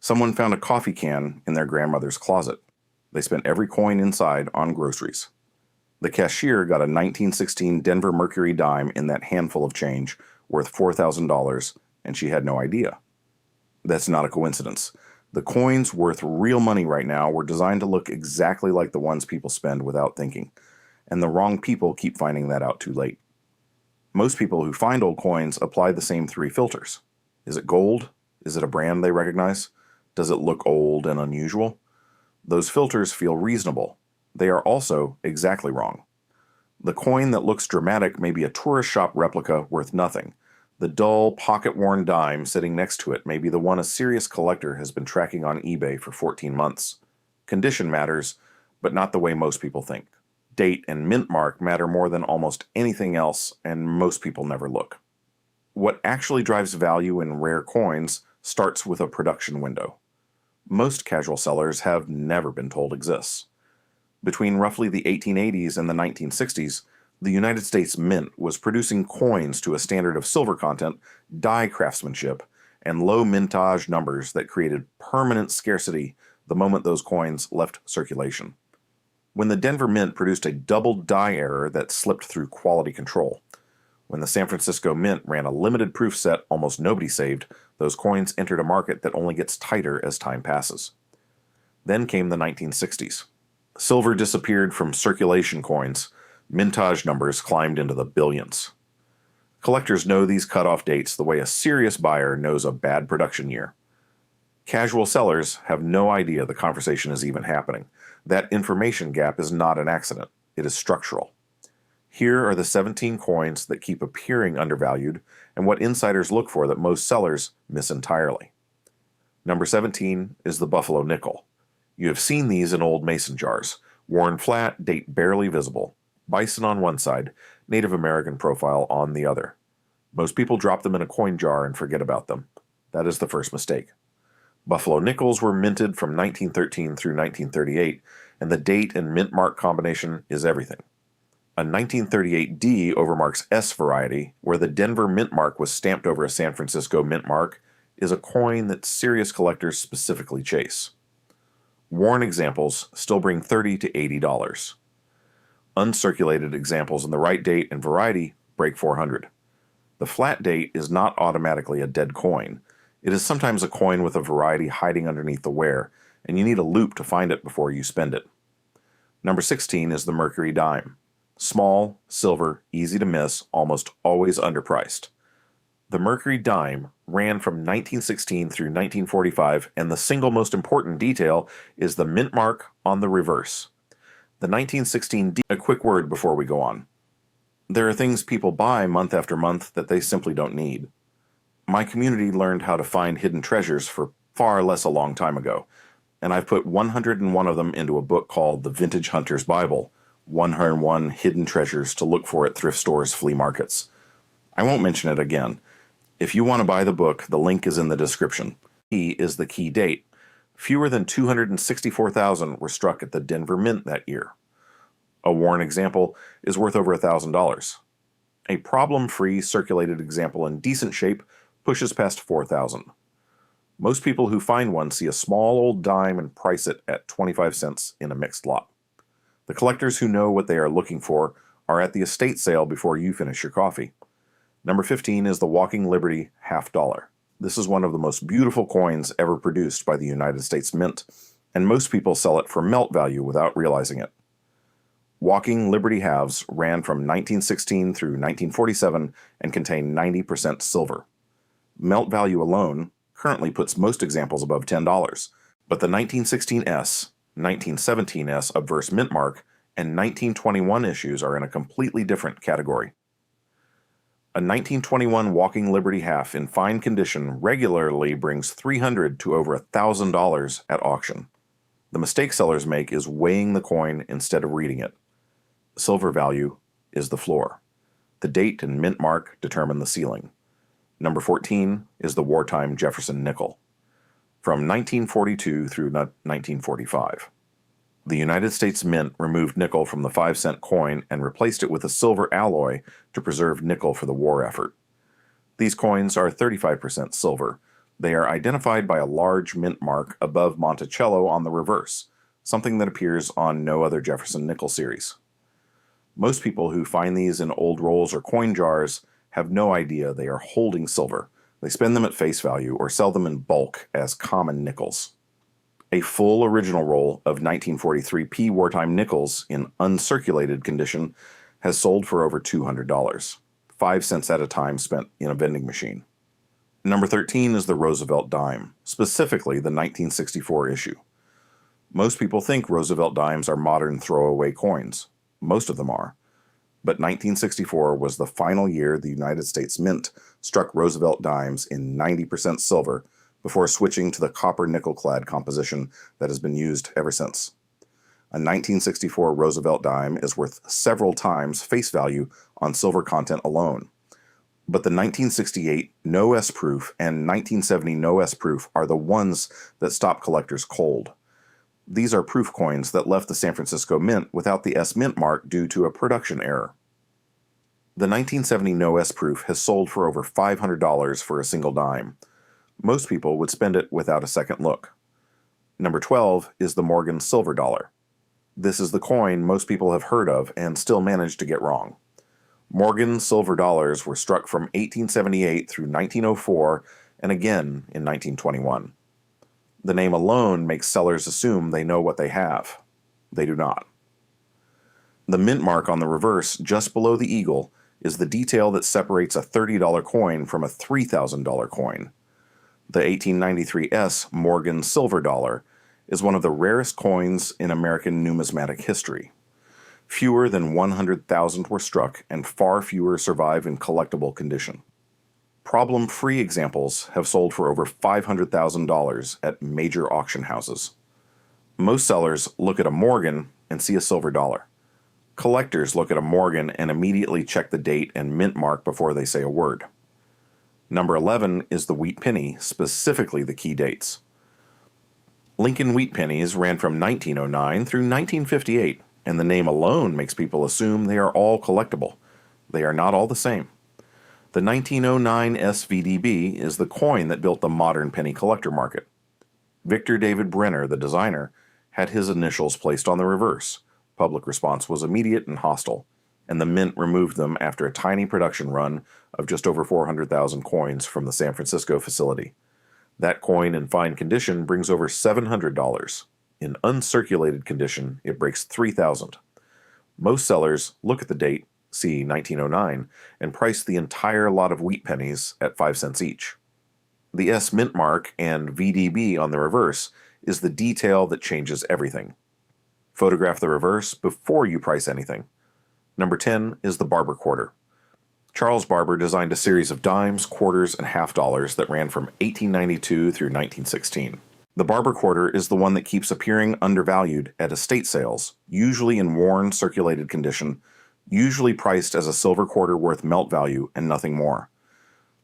Someone found a coffee can in their grandmother's closet. They spent every coin inside on groceries. The cashier got a 1916 Denver Mercury dime in that handful of change, worth $4,000, and she had no idea. That's not a coincidence. The coins worth real money right now were designed to look exactly like the ones people spend without thinking, and the wrong people keep finding that out too late. Most people who find old coins apply the same three filters. Is it gold? Is it a brand they recognize? Does it look old and unusual? Those filters feel reasonable. They are also exactly wrong. The coin that looks dramatic may be a tourist shop replica worth nothing. The dull, pocket-worn dime sitting next to it may be the one a serious collector has been tracking on eBay for 14 months. Condition matters, but not the way most people think. Date and mint mark matter more than almost anything else, and most people never look. What actually drives value in rare coins starts with a production window. Most casual sellers have never been told exists. Between roughly the 1880s and the 1960s, the United States Mint was producing coins to a standard of silver content, die craftsmanship, and low mintage numbers that created permanent scarcity the moment those coins left circulation. When the Denver Mint produced a double die error that slipped through quality control. When the San Francisco Mint ran a limited proof set almost nobody saved, those coins entered a market that only gets tighter as time passes. Then came the 1960s. Silver disappeared from circulation coins. Mintage numbers climbed into the billions. Collectors know these cutoff dates the way a serious buyer knows a bad production year. Casual sellers have no idea the conversation is even happening. That information gap is not an accident. It is structural. Here are the 17 coins that keep appearing undervalued and what insiders look for that most sellers miss entirely. Number 17 is the Buffalo nickel. You have seen these in old mason jars, worn flat, date barely visible. Bison on one side, Native American profile on the other. Most people drop them in a coin jar and forget about them. That is the first mistake. Buffalo nickels were minted from 1913 through 1938, and the date and mint mark combination is everything. A 1938 D overmarks S variety, where the Denver mint mark was stamped over a San Francisco mint mark, is a coin that serious collectors specifically chase. Worn examples still bring $30 to $80. Uncirculated examples in the right date and variety break $400. The flat date is not automatically a dead coin. It is sometimes a coin with a variety hiding underneath the wear, and you need a loop to find it before you spend it. Number 16 is the Mercury dime. Small, silver, easy to miss, almost always underpriced. The Mercury dime ran from 1916 through 1945, and the single most important detail is the mint mark on the reverse. The 1916 D. A quick word before we go on. There are things people buy month after month that they simply don't need. My community learned how to find hidden treasures for far less a long time ago, and I've put 101 of them into a book called The Vintage Hunter's Bible, 101 Hidden Treasures to Look For at Thrift Stores, Flea Markets. I won't mention it again. If you want to buy the book, the link is in the description. E is the key date. Fewer than 264,000 were struck at the Denver Mint that year. A worn example is worth over $1,000. A problem-free circulated example in decent shape pushes past 4,000. Most people who find one see a small old dime and price it at 25 cents in a mixed lot. The collectors who know what they are looking for are at the estate sale before you finish your coffee. Number 15 is the Walking Liberty $50. This is one of the most beautiful coins ever produced by the United States Mint, and most people sell it for melt value without realizing it. Walking Liberty halves ran from 1916 through 1947 and contain 90% silver. Melt value alone currently puts most examples above $10, but the 1916S, 1917S obverse mint mark, and 1921 issues are in a completely different category. A 1921 Walking Liberty half in fine condition regularly brings $300 to over $1,000 at auction. The mistake sellers make is weighing the coin instead of reading it. Silver value is the floor. The date and mint mark determine the ceiling. Number 14 is the wartime Jefferson nickel. From 1942 through 1945. The United States Mint removed nickel from the 5-cent coin and replaced it with a silver alloy to preserve nickel for the war effort. These coins are 35% silver, They are identified by a large mint mark above Monticello on the reverse, something that appears on no other Jefferson nickel series. Most people who find these in old rolls or coin jars have no idea they are holding silver. They spend them at face value or sell them in bulk as common nickels. A full original roll of 1943 P wartime nickels in uncirculated condition has sold for over $200, 5 cents at a time spent in a vending machine. Number 13 is the Roosevelt dime, specifically the 1964 issue. Most people think Roosevelt dimes are modern throwaway coins. Most of them are. But 1964 was the final year the United States Mint struck Roosevelt dimes in 90% silver before switching to the copper nickel-clad composition that has been used ever since. A 1964 Roosevelt dime is worth several times face value on silver content alone. But the 1968 no S proof and 1970 no S proof are the ones that stop collectors cold. These are proof coins that left the San Francisco Mint without the S Mint mark due to a production error. The 1970 no S proof has sold for over $500 for a single dime. Most people would spend it without a second look. Number 12 is the Morgan silver dollar. This is the coin most people have heard of and still manage to get wrong. Morgan silver dollars were struck from 1878 through 1904 and again in 1921. The name alone makes sellers assume they know what they have. They do not. The mint mark on the reverse, just below the eagle, is the detail that separates a $30 coin from a $3,000 coin. The 1893 S Morgan silver dollar is one of the rarest coins in American numismatic history. Fewer than 100,000 were struck, and far fewer survive in collectible condition. Problem-free examples have sold for over $500,000 at major auction houses. Most sellers look at a Morgan and see a silver dollar. Collectors look at a Morgan and immediately check the date and mint mark before they say a word. Number 11 is the wheat penny, specifically the key dates. Lincoln wheat pennies ran from 1909 through 1958, and the name alone makes people assume they are all collectible. They are not all the same. The 1909 SVDB is the coin that built the modern penny collector market. Victor David Brenner, the designer, had his initials placed on the reverse. Public response was immediate and hostile, and the mint removed them after a tiny production run of just over 400,000 coins from the San Francisco facility. That coin in fine condition brings over $700. In uncirculated condition, it breaks $3,000. Most sellers look at the date, see 1909, and price the entire lot of wheat pennies at 5 cents each. The S mint mark and VDB on the reverse is the detail that changes everything. Photograph the reverse before you price anything. Number 10 is the Barber quarter. Charles Barber designed a series of dimes, quarters, and half dollars that ran from 1892 through 1916. The Barber quarter is the one that keeps appearing undervalued at estate sales, usually in worn, circulated condition, usually priced as a silver quarter worth melt value and nothing more.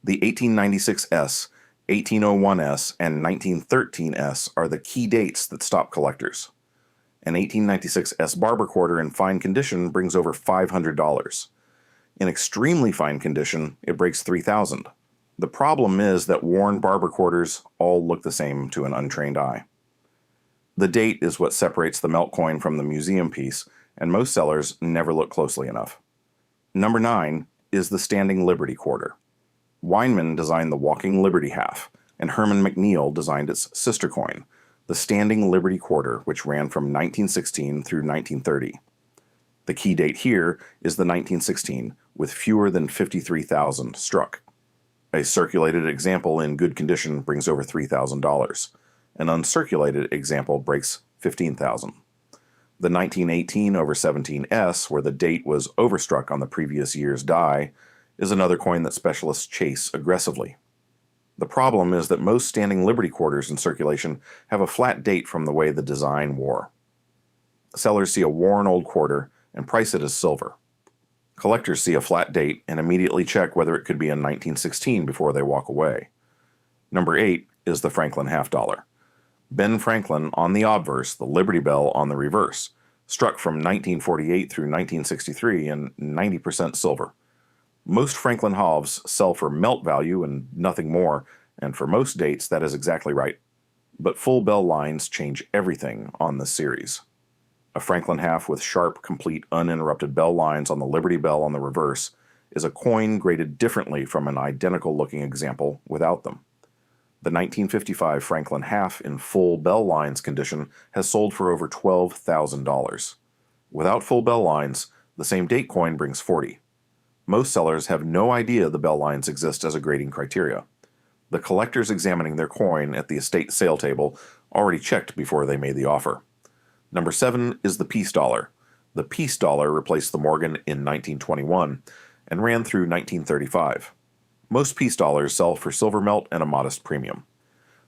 The 1896S, 1801S, and 1913S are the key dates that stop collectors. An 1896S Barber quarter in fine condition brings over $500. In extremely fine condition, it breaks $3,000. The problem is that worn Barber quarters all look the same to an untrained eye. The date is what separates the melt coin from the museum piece, and most sellers never look closely enough. Number 9 is the Standing Liberty quarter. Weinman designed the Walking Liberty half, and Herman McNeil designed its sister coin, the Standing Liberty quarter, which ran from 1916 through 1930. The key date here is the 1916, with fewer than 53,000 struck. A circulated example in good condition brings over $3,000. An uncirculated example breaks $15,000. The 1918/17S, where the date was overstruck on the previous year's die, is another coin that specialists chase aggressively. The problem is that most Standing Liberty quarters in circulation have a flat date from the way the design wore. Sellers see a worn old quarter and price it as silver. Collectors see a flat date and immediately check whether it could be a 1916 before they walk away. Number 8 is the Franklin half dollar. Ben Franklin on the obverse, the Liberty Bell on the reverse, struck from 1948 through 1963 and 90% silver. Most Franklin halves sell for melt value and nothing more, and for most dates that is exactly right. But full bell lines change everything on this series. A Franklin half with sharp, complete, uninterrupted bell lines on the Liberty Bell on the reverse is a coin graded differently from an identical-looking example without them. The 1955 Franklin half in full bell lines condition has sold for over $12,000. Without full bell lines, the same date coin brings $40,000. Most sellers have no idea the bell lines exist as a grading criteria. The collectors examining their coin at the estate sale table already checked before they made the offer. Number 7 is the peace dollar. The peace dollar replaced the Morgan in 1921 and ran through 1935. Most peace dollars sell for silver melt and a modest premium.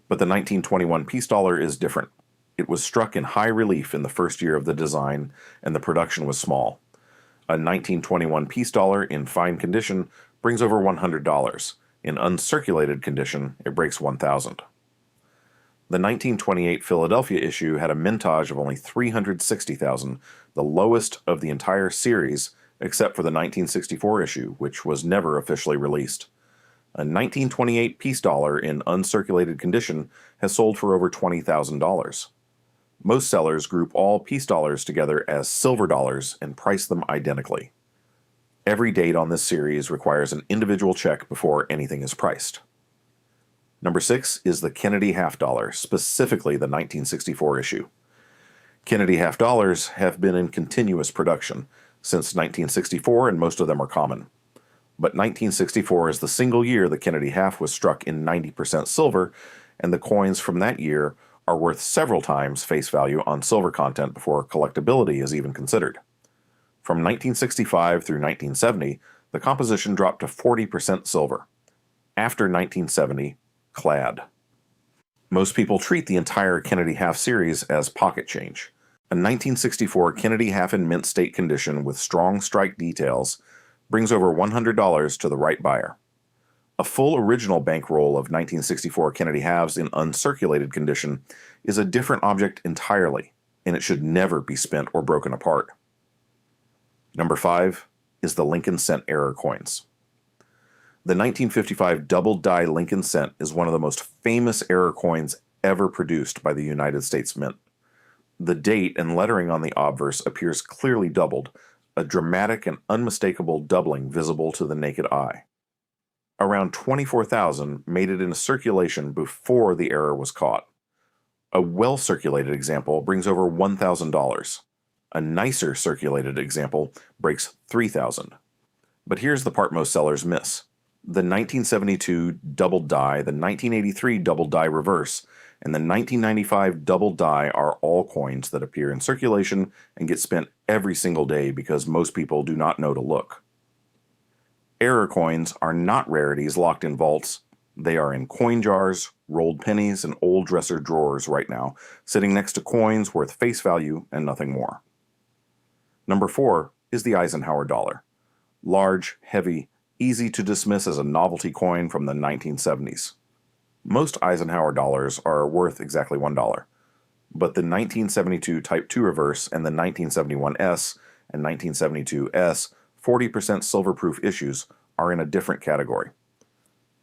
But the 1921 peace dollar is different. It was struck in high relief in the first year of the design, and the production was small. A 1921 peace dollar in fine condition brings over $100. In uncirculated condition, it breaks $1,000. The 1928 Philadelphia issue had a mintage of only $360,000, the lowest of the entire series, except for the 1964 issue, which was never officially released. A 1928 peace dollar in uncirculated condition has sold for over $20,000. Most sellers group all peace dollars together as silver dollars and price them identically. Every date on this series requires an individual check before anything is priced. Number 6 is the Kennedy half dollar, specifically the 1964 issue. Kennedy half dollars have been in continuous production since 1964, and most of them are common. But 1964 is the single year the Kennedy half was struck in 90% silver, and the coins from that year are worth several times face value on silver content before collectability is even considered. From 1965 through 1970, the composition dropped to 40% silver. After 1970, clad. Most people treat the entire Kennedy half series as pocket change. A 1964 Kennedy half in mint state condition with strong strike details brings over $100 to the right buyer. A full original bankroll of 1964 Kennedy halves in uncirculated condition is a different object entirely, and it should never be spent or broken apart. Number 5 is the Lincoln cent error coins. The 1955 double die Lincoln cent is one of the most famous error coins ever produced by the United States Mint. The date and lettering on the obverse appears clearly doubled, a dramatic and unmistakable doubling visible to the naked eye. Around 24,000 made it into circulation before the error was caught. A well-circulated example brings over $1,000. A nicer circulated example breaks $3,000. But here's the part most sellers miss. The 1972 double die, the 1983 double die reverse, and the 1995 double die are all coins that appear in circulation and get spent every single day because most people do not know to look. Error coins are not rarities locked in vaults. They are in coin jars, rolled pennies, and old dresser drawers right now, sitting next to coins worth face value and nothing more. Number 4 is the Eisenhower dollar. Large, heavy, easy to dismiss as a novelty coin from the 1970s. Most Eisenhower dollars are worth exactly $1, but the 1972 Type II reverse and the 1971S and 1972S 40% silver-proof issues are in a different category.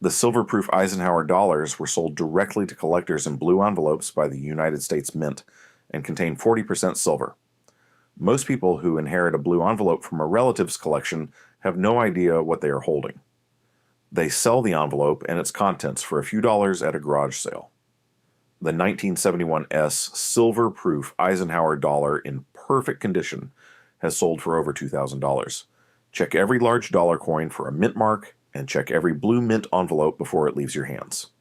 The silver-proof Eisenhower dollars were sold directly to collectors in blue envelopes by the United States Mint and contain 40% silver. Most people who inherit a blue envelope from a relative's collection have no idea what they are holding. They sell the envelope and its contents for a few dollars at a garage sale. The 1971S silver-proof Eisenhower dollar in perfect condition has sold for over $2,000. Check every large dollar coin for a mint mark and check every blue mint envelope before it leaves your hands.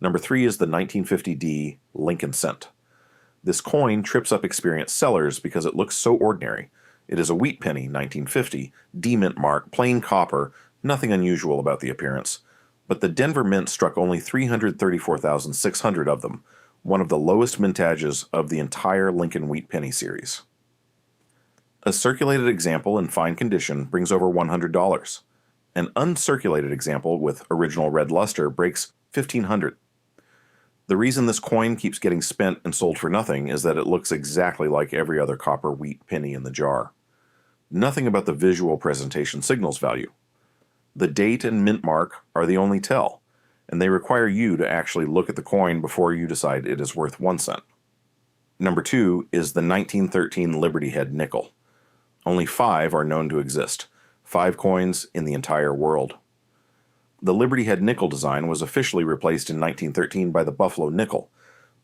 Number 3 is the 1950D Lincoln cent. This coin trips up experienced sellers because it looks so ordinary. It is a wheat penny, 1950, D-mint mark, plain copper, nothing unusual about the appearance. But the Denver Mint struck only 334,600 of them, one of the lowest mintages of the entire Lincoln wheat penny series. A circulated example in fine condition brings over $100. An uncirculated example with original red luster breaks $1,500. The reason this coin keeps getting spent and sold for nothing is that it looks exactly like every other copper wheat penny in the jar. Nothing about the visual presentation signals value. The date and mint mark are the only tell, and they require you to actually look at the coin before you decide it is worth 1 cent. Number 2 is the 1913 Liberty Head nickel. Only 5 are known to exist, 5 coins in the entire world. The Liberty Head nickel design was officially replaced in 1913 by the Buffalo nickel,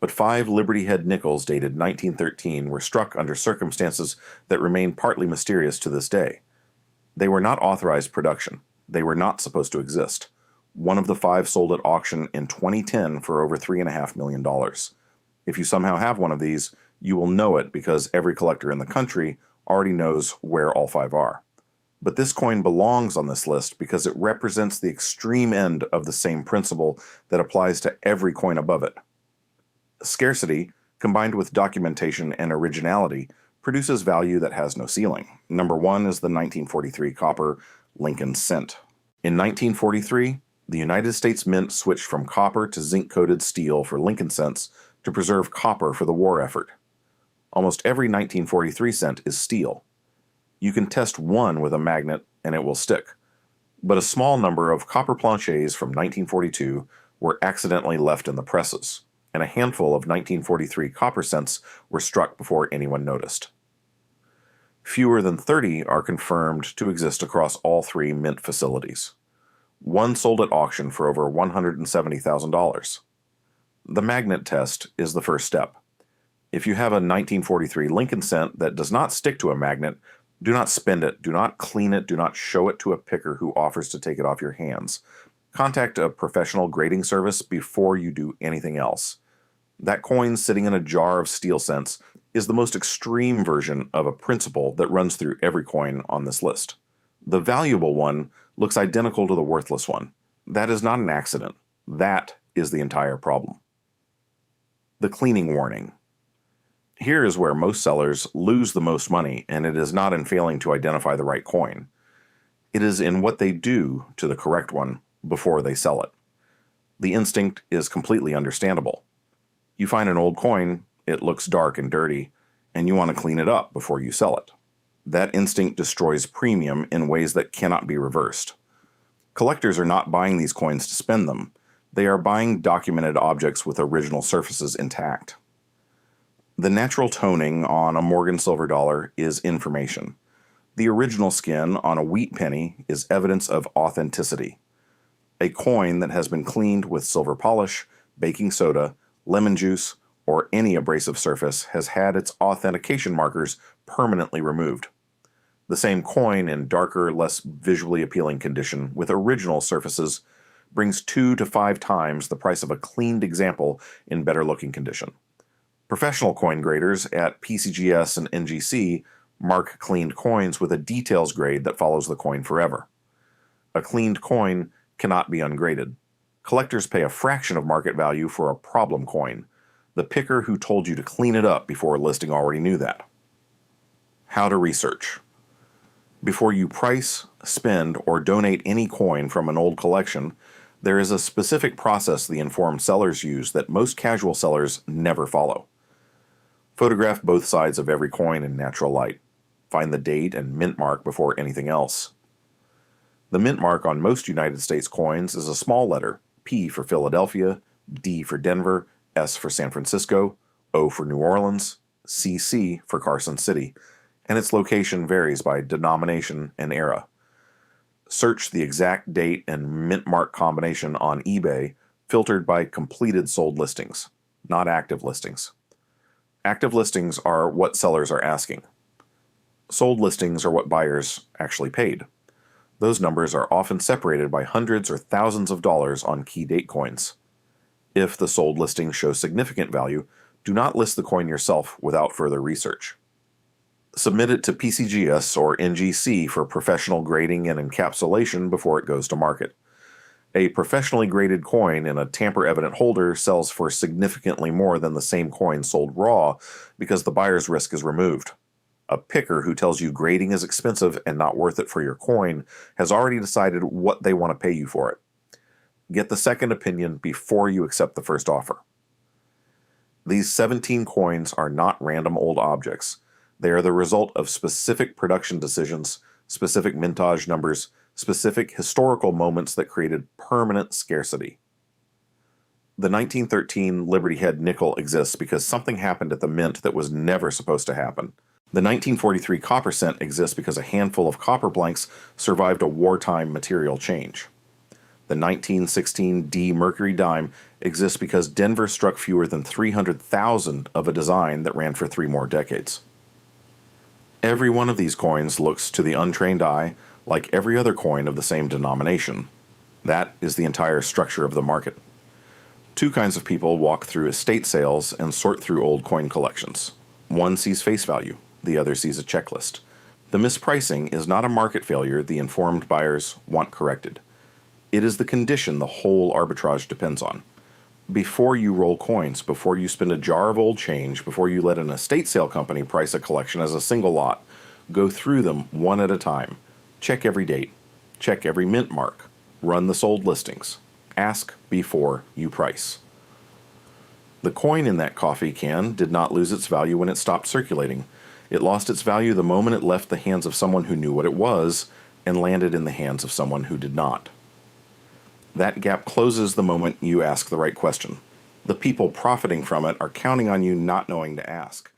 but 5 Liberty Head nickels dated 1913 were struck under circumstances that remain partly mysterious to this day. They were not authorized production. They were not supposed to exist. One of the 5 sold at auction in 2010 for over $3.5 million. If you somehow have one of these, you will know it because every collector in the country already knows where all 5 are. But this coin belongs on this list because it represents the extreme end of the same principle that applies to every coin above it. Scarcity, combined with documentation and originality, produces value that has no ceiling. Number 1 is the 1943 copper Lincoln cent. In 1943, the United States Mint switched from copper to zinc-coated steel for Lincoln cents to preserve copper for the war effort. Almost every 1943 cent is steel. You can test one with a magnet and it will stick, but a small number of copper planchets from 1942 were accidentally left in the presses, and a handful of 1943 copper cents were struck before anyone noticed. Fewer than 30 are confirmed to exist across all 3 mint facilities. One sold at auction for over $170,000. The magnet test is the first step. If you have a 1943 Lincoln cent that does not stick to a magnet, do not spend it, do not clean it, do not show it to a picker who offers to take it off your hands. Contact a professional grading service before you do anything else. That coin sitting in a jar of steel cents is the most extreme version of a principle that runs through every coin on this list. The valuable one looks identical to the worthless one. That is not an accident. That is the entire problem. The cleaning warning. Here is where most sellers lose the most money, and it is not in failing to identify the right coin. It is in what they do to the correct one before they sell it. The instinct is completely understandable. You find an old coin, it looks dark and dirty, and you want to clean it up before you sell it. That instinct destroys premium in ways that cannot be reversed. Collectors are not buying these coins to spend them. They are buying documented objects with original surfaces intact. The natural toning on a Morgan silver dollar is information. The original skin on a wheat penny is evidence of authenticity. A coin that has been cleaned with silver polish, baking soda, lemon juice, or any abrasive surface has had its authentication markers permanently removed. The same coin in darker, less visually appealing condition with original surfaces brings 2 to 5 times the price of a cleaned example in better looking condition. Professional coin graders at PCGS and NGC mark cleaned coins with a details grade that follows the coin forever. A cleaned coin cannot be ungraded. Collectors pay a fraction of market value for a problem coin. The picker who told you to clean it up before listing already knew that. How to research. Before you price, spend, or donate any coin from an old collection, there is a specific process the informed sellers use that most casual sellers never follow. Photograph both sides of every coin in natural light. Find the date and mint mark before anything else. The mint mark on most United States coins is a small letter, P for Philadelphia, D for Denver, S for San Francisco, O for New Orleans, CC for Carson City, and its location varies by denomination and era. Search the exact date and mint mark combination on eBay, filtered by completed sold listings, not active listings. Active listings are what sellers are asking. Sold listings are what buyers actually paid. Those numbers are often separated by hundreds or thousands of dollars on key date coins. If the sold listing shows significant value, do not list the coin yourself without further research. Submit it to PCGS or NGC for professional grading and encapsulation before it goes to market. A professionally graded coin in a tamper-evident holder sells for significantly more than the same coin sold raw because the buyer's risk is removed. A picker who tells you grading is expensive and not worth it for your coin has already decided what they want to pay you for it. Get the second opinion before you accept the first offer. These 17 coins are not random old objects. They are the result of specific production decisions, specific mintage numbers, specific historical moments that created permanent scarcity. The 1913 Liberty Head nickel exists because something happened at the mint that was never supposed to happen. The 1943 copper cent exists because a handful of copper blanks survived a wartime material change. The 1916 D Mercury dime exists because Denver struck fewer than 300,000 of a design that ran for 3 more decades. Every one of these coins looks to the untrained eye like every other coin of the same denomination. That is the entire structure of the market. 2 kinds of people walk through estate sales and sort through old coin collections. One sees face value, the other sees a checklist. The mispricing is not a market failure the informed buyers want corrected. It is the condition the whole arbitrage depends on. Before you roll coins, before you spend a jar of old change, before you let an estate sale company price a collection as a single lot, go through them one at a time. Check every date. Check every mint mark. Run the sold listings. Ask before you price. The coin in that coffee can did not lose its value when it stopped circulating. It lost its value the moment it left the hands of someone who knew what it was and landed in the hands of someone who did not. That gap closes the moment you ask the right question. The people profiting from it are counting on you not knowing to ask.